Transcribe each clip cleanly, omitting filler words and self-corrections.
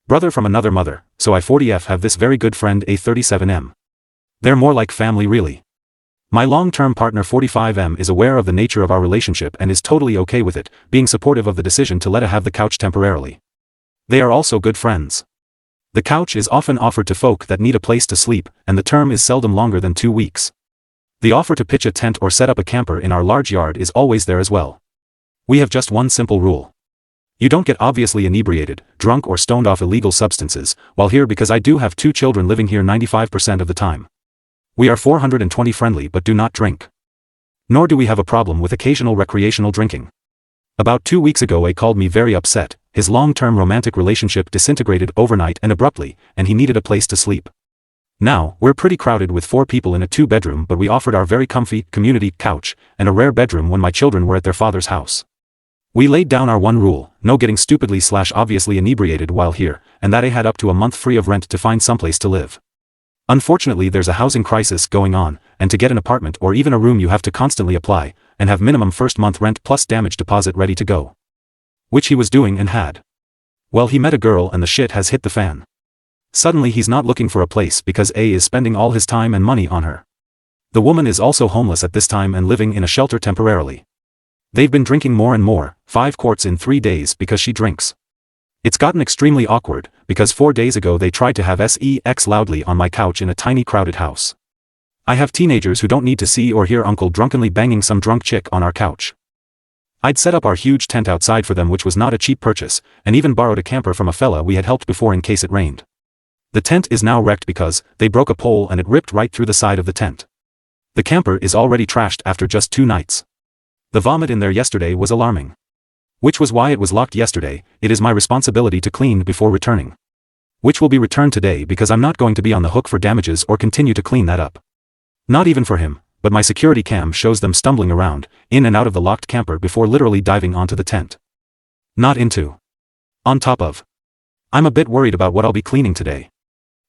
Brother from another mother, so I 40F have this very good friend A37M. They're more like family really. My long-term partner 45M is aware of the nature of our relationship and is totally okay with it, being supportive of the decision to let her have the couch temporarily. They are also good friends. The couch is often offered to folk that need a place to sleep, and the term is seldom longer than 2 weeks. The offer to pitch a tent or set up a camper in our large yard is always there as well. We have just one simple rule. You don't get obviously inebriated, drunk or stoned off illegal substances, while here because I do have 2 children living here 95% of the time. We are 420 friendly but do not drink. Nor do we have a problem with occasional recreational drinking. About 2 weeks ago A called me very upset. His long-term romantic relationship disintegrated overnight and abruptly, and he needed a place to sleep. Now, we're pretty crowded with 4 people in a 2-bedroom, but we offered our very comfy, community couch, and a rare bedroom when my children were at their father's house. We laid down our one rule, no getting stupidly/obviously inebriated while here, and that A had up to a month free of rent to find someplace to live. Unfortunately there's a housing crisis going on, and to get an apartment or even a room you have to constantly apply, and have minimum first month rent plus damage deposit ready to go. Which he was doing and had. Well, he met a girl and the shit has hit the fan. Suddenly he's not looking for a place because A is spending all his time and money on her. The woman is also homeless at this time and living in a shelter temporarily. They've been drinking more and more, 5 quarts in 3 days because she drinks. It's gotten extremely awkward, because 4 days ago they tried to have sex loudly on my couch in a tiny crowded house. I have teenagers who don't need to see or hear uncle drunkenly banging some drunk chick on our couch. I'd set up our huge tent outside for them, which was not a cheap purchase, and even borrowed a camper from a fella we had helped before in case it rained. The tent is now wrecked because they broke a pole and it ripped right through the side of the tent. The camper is already trashed after just 2 nights. The vomit in there yesterday was alarming. Which was why it was locked yesterday. It is my responsibility to clean before returning. Which will be returned today because I'm not going to be on the hook for damages or continue to clean that up. Not even for him, but my security cam shows them stumbling around, in and out of the locked camper before literally diving onto the tent. Not into. On top of. I'm a bit worried about what I'll be cleaning today.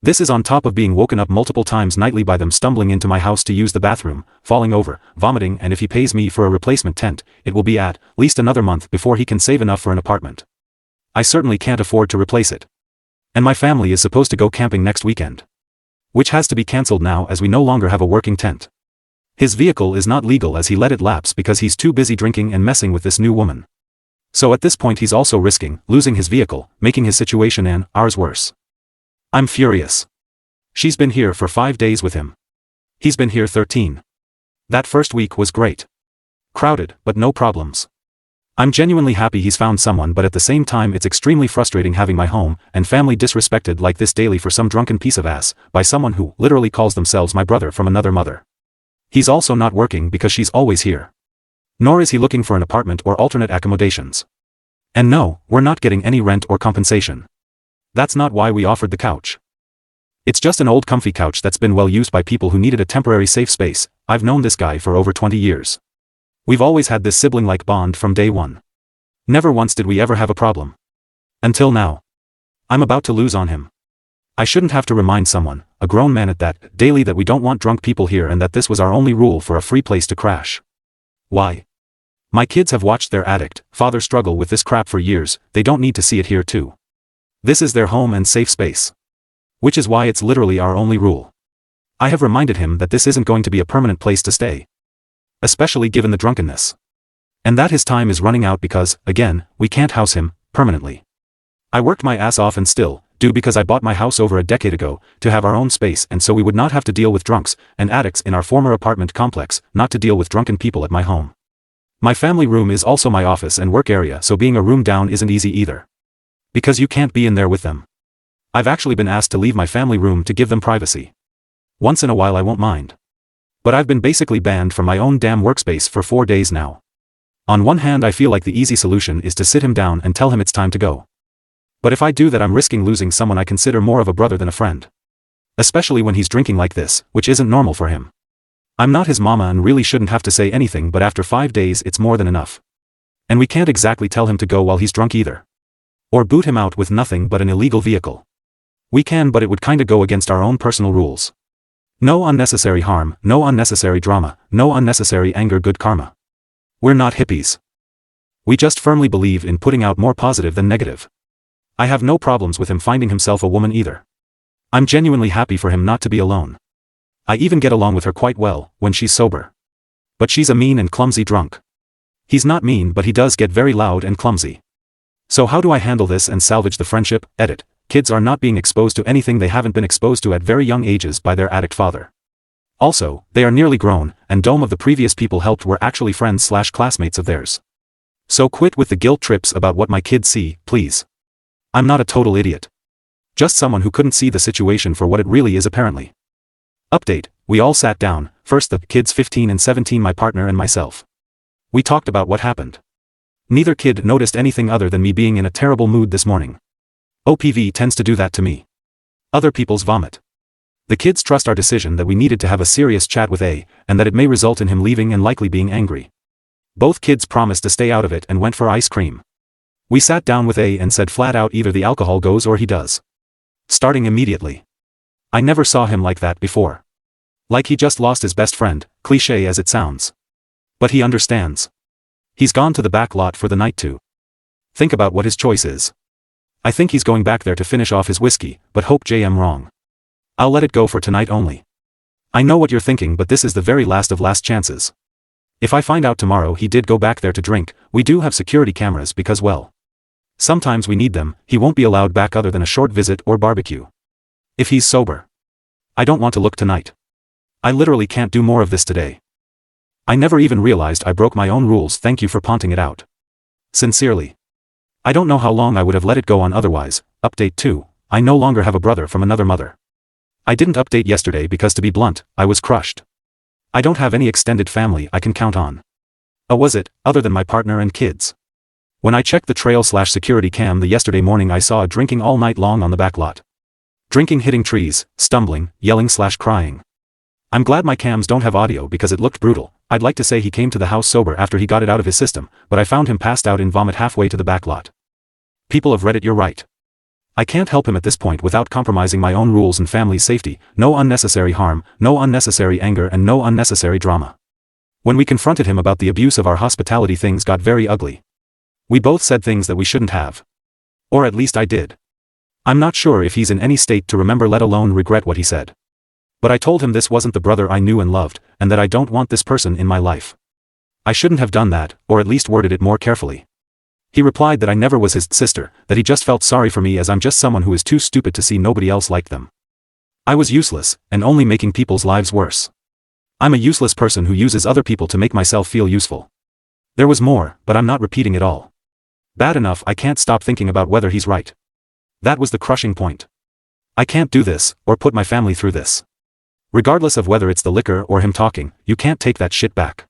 This is on top of being woken up multiple times nightly by them stumbling into my house to use the bathroom, falling over, vomiting, and if he pays me for a replacement tent, it will be at least another month before he can save enough for an apartment. I certainly can't afford to replace it. And my family is supposed to go camping next weekend. Which has to be cancelled now as we no longer have a working tent. His vehicle is not legal as he let it lapse because he's too busy drinking and messing with this new woman. So at this point he's also risking losing his vehicle, making his situation and ours worse. I'm furious. She's been here for 5 days with him. He's been here 13. That first week was great. Crowded, but no problems. I'm genuinely happy he's found someone, but at the same time it's extremely frustrating having my home and family disrespected like this daily for some drunken piece of ass, by someone who literally calls themselves my brother from another mother. He's also not working because she's always here. Nor is he looking for an apartment or alternate accommodations. And no, we're not getting any rent or compensation. That's not why we offered the couch. It's just an old comfy couch that's been well used by people who needed a temporary safe space. I've known this guy for over 20 years. We've always had this sibling-like bond from day one. Never once did we ever have a problem. Until now. I'm about to lose on him. I shouldn't have to remind someone, a grown man at that, daily that we don't want drunk people here and that this was our only rule for a free place to crash. Why? My kids have watched their addict father struggle with this crap for years, they don't need to see it here too. This is their home and safe space. Which is why it's literally our only rule. I have reminded him that this isn't going to be a permanent place to stay. Especially given the drunkenness. And that his time is running out because, again, we can't house him permanently. I worked my ass off and still do because I bought my house over a decade ago to have our own space and so we would not have to deal with drunks and addicts in our former apartment complex, not to deal with drunken people at my home. My family room is also my office and work area, so being a room down isn't easy either. Because you can't be in there with them. I've actually been asked to leave my family room to give them privacy. Once in a while I won't mind. But I've been basically banned from my own damn workspace for 4 days now. On one hand I feel like the easy solution is to sit him down and tell him it's time to go. But if I do that I'm risking losing someone I consider more of a brother than a friend. Especially when he's drinking like this, which isn't normal for him. I'm not his mama and really shouldn't have to say anything, but after 5 days it's more than enough. And we can't exactly tell him to go while he's drunk either. Or boot him out with nothing but an illegal vehicle. We can, but it would kinda go against our own personal rules. No unnecessary harm, no unnecessary drama, no unnecessary anger, good karma. We're not hippies. We just firmly believe in putting out more positive than negative. I have no problems with him finding himself a woman either. I'm genuinely happy for him not to be alone. I even get along with her quite well, when she's sober. But she's a mean and clumsy drunk. He's not mean, but he does get very loud and clumsy. So how do I handle this and salvage the friendship? Edit. Kids are not being exposed to anything they haven't been exposed to at very young ages by their addict father. Also, they are nearly grown, and Dome of the previous people helped were actually friends/classmates of theirs. So quit with the guilt trips about what my kids see, please. I'm not a total idiot. Just someone who couldn't see the situation for what it really is apparently. Update, we all sat down, first the kids 15 and 17, my partner and myself. We talked about what happened. Neither kid noticed anything other than me being in a terrible mood this morning. OPV tends to do that to me. Other people's vomit. The kids trust our decision that we needed to have a serious chat with A, and that it may result in him leaving and likely being angry. Both kids promised to stay out of it and went for ice cream. We sat down with A and said flat out either the alcohol goes or he does. Starting immediately. I never saw him like that before. Like he just lost his best friend, cliché as it sounds. But he understands. He's gone to the back lot for the night to think about what his choice is. I think he's going back there to finish off his whiskey, but hope I'm wrong. I'll let it go for tonight only. I know what you're thinking, but this is the very last of last chances. If I find out tomorrow he did go back there to drink, we do have security cameras because, well, sometimes we need them. He won't be allowed back other than a short visit or barbecue. If he's sober. I don't want to look tonight. I literally can't do more of this today. I never even realized I broke my own rules. Thank you for pointing it out. Sincerely. I don't know how long I would have let it go on otherwise. Update 2, I no longer have a brother from another mother. I didn't update yesterday because, to be blunt, I was crushed. I don't have any extended family I can count on. Oh, was it, other than my partner and kids? When I checked the trail/security cam the yesterday morning, I saw a drinking all night long on the back lot. Drinking, hitting trees, stumbling, yelling/crying. I'm glad my cams don't have audio because it looked brutal. I'd like to say he came to the house sober after he got it out of his system, but I found him passed out in vomit halfway to the back lot. People of Reddit, you're right. I can't help him at this point without compromising my own rules and family's safety. No unnecessary harm, no unnecessary anger, and no unnecessary drama. When we confronted him about the abuse of our hospitality, things got very ugly. We both said things that we shouldn't have. Or at least I did. I'm not sure if he's in any state to remember, let alone regret what he said. But I told him this wasn't the brother I knew and loved, and that I don't want this person in my life. I shouldn't have done that, or at least worded it more carefully. He replied that I never was his sister, that he just felt sorry for me as I'm just someone who is too stupid to see nobody else like them. I was useless, and only making people's lives worse. I'm a useless person who uses other people to make myself feel useful. There was more, but I'm not repeating it all. Bad enough I can't stop thinking about whether he's right. That was the crushing point. I can't do this, or put my family through this. Regardless of whether it's the liquor or him talking, you can't take that shit back.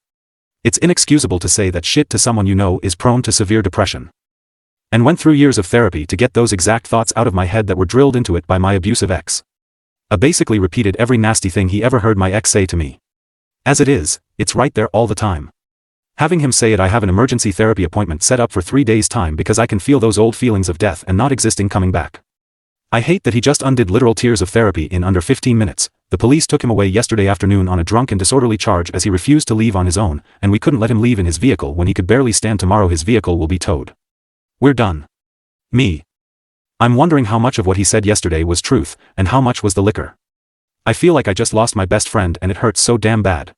It's inexcusable to say that shit to someone you know is prone to severe depression. And went through years of therapy to get those exact thoughts out of my head that were drilled into it by my abusive ex. I basically repeated every nasty thing he ever heard my ex say to me. As it is, it's right there all the time. Having him say it, I have an emergency therapy appointment set up for 3 days' time because I can feel those old feelings of death and not existing coming back. I hate that he just undid literal tears of therapy in under 15 minutes. The police took him away yesterday afternoon on a drunk and disorderly charge as he refused to leave on his own, and we couldn't let him leave in his vehicle when he could barely stand. Tomorrow his vehicle will be towed. We're done. Me. I'm wondering how much of what he said yesterday was truth, and how much was the liquor. I feel like I just lost my best friend and it hurts so damn bad.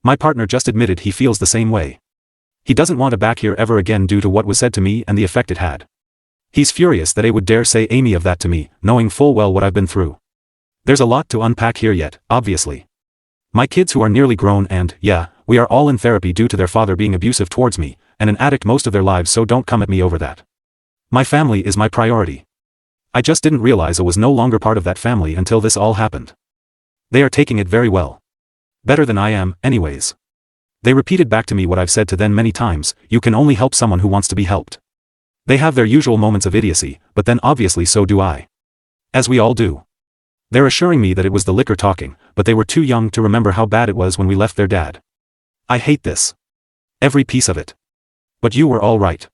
My partner just admitted he feels the same way. He doesn't want to back here ever again due to what was said to me and the effect it had. He's furious that I would dare say any of that to me, knowing full well what I've been through. There's a lot to unpack here yet, obviously. My kids who are nearly grown and, yeah, we are all in therapy due to their father being abusive towards me, and an addict most of their lives, so don't come at me over that. My family is my priority. I just didn't realize I was no longer part of that family until this all happened. They are taking it very well. Better than I am, anyways. They repeated back to me what I've said to them many times: you can only help someone who wants to be helped. They have their usual moments of idiocy, but then obviously so do I. As we all do. They're assuring me that it was the liquor talking, but they were too young to remember how bad it was when we left their dad. I hate this. Every piece of it. But you were all right.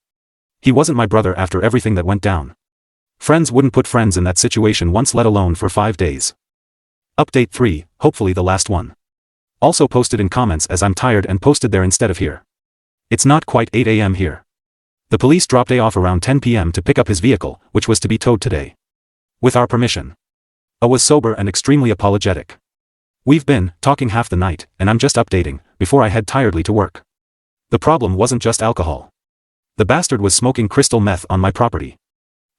He wasn't my brother after everything that went down. Friends wouldn't put friends in that situation once, let alone for 5 days. Update 3, hopefully the last one. Also posted in comments as I'm tired and posted there instead of here. It's not quite 8 AM here. The police dropped A off around 10 p.m. to pick up his vehicle, which was to be towed today. With our permission. A was sober and extremely apologetic. We've been talking half the night, and I'm just updating, before I head tiredly to work. The problem wasn't just alcohol. The bastard was smoking crystal meth on my property.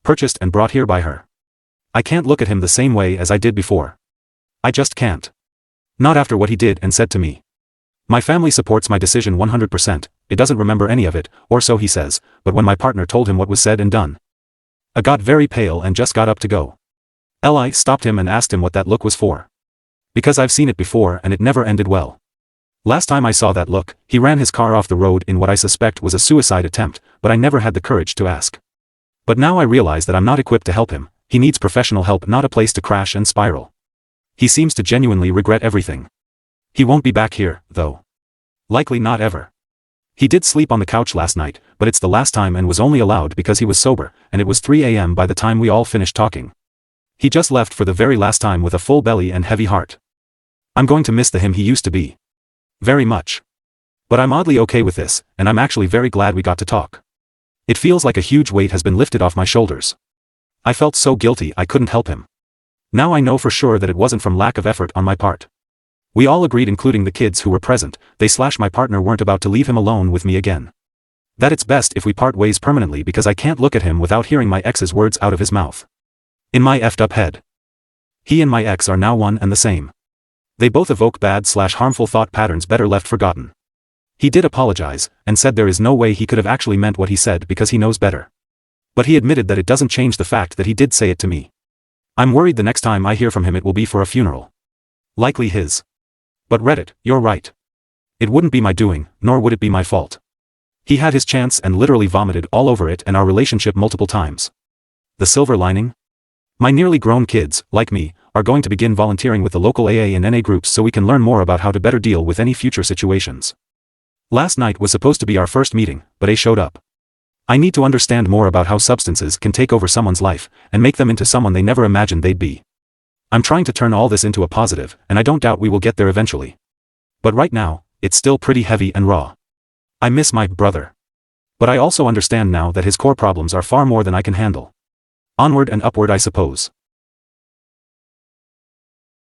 Purchased and brought here by her. I can't look at him the same way as I did before. I just can't. Not after what he did and said to me. My family supports my decision 100%, it doesn't remember any of it, or so he says, but when my partner told him what was said and done. I got very pale and just got up to go. Li stopped him and asked him what that look was for. Because I've seen it before and it never ended well. Last time I saw that look, he ran his car off the road in what I suspect was a suicide attempt, but I never had the courage to ask. But now I realize that I'm not equipped to help him, he needs professional help, not a place to crash and spiral. He seems to genuinely regret everything. He won't be back here, though. Likely not ever. He did sleep on the couch last night, but it's the last time and was only allowed because he was sober, and it was 3 a.m. by the time we all finished talking. He just left for the very last time with a full belly and heavy heart. I'm going to miss the him he used to be. Very much. But I'm oddly okay with this, and I'm actually very glad we got to talk. It feels like a huge weight has been lifted off my shoulders. I felt so guilty I couldn't help him. Now I know for sure that it wasn't from lack of effort on my part. We all agreed, including the kids who were present, my partner weren't about to leave him alone with me again. That it's best if we part ways permanently because I can't look at him without hearing my ex's words out of his mouth. In my effed up head. He and my ex are now one and the same. They both evoke bad/harmful thought patterns better left forgotten. He did apologize, and said there is no way he could have actually meant what he said because he knows better. But he admitted that it doesn't change the fact that he did say it to me. I'm worried the next time I hear from him it will be for a funeral. Likely his. But Reddit, you're right. It wouldn't be my doing, nor would it be my fault. He had his chance and literally vomited all over it and our relationship multiple times. The silver lining? My nearly grown kids, like me, are going to begin volunteering with the local AA and NA groups so we can learn more about how to better deal with any future situations. Last night was supposed to be our first meeting, but A showed up. I need to understand more about how substances can take over someone's life, and make them into someone they never imagined they'd be. I'm trying to turn all this into a positive, and I don't doubt we will get there eventually. But right now, it's still pretty heavy and raw. I miss my brother. But I also understand now that his core problems are far more than I can handle. Onward and upward, I suppose.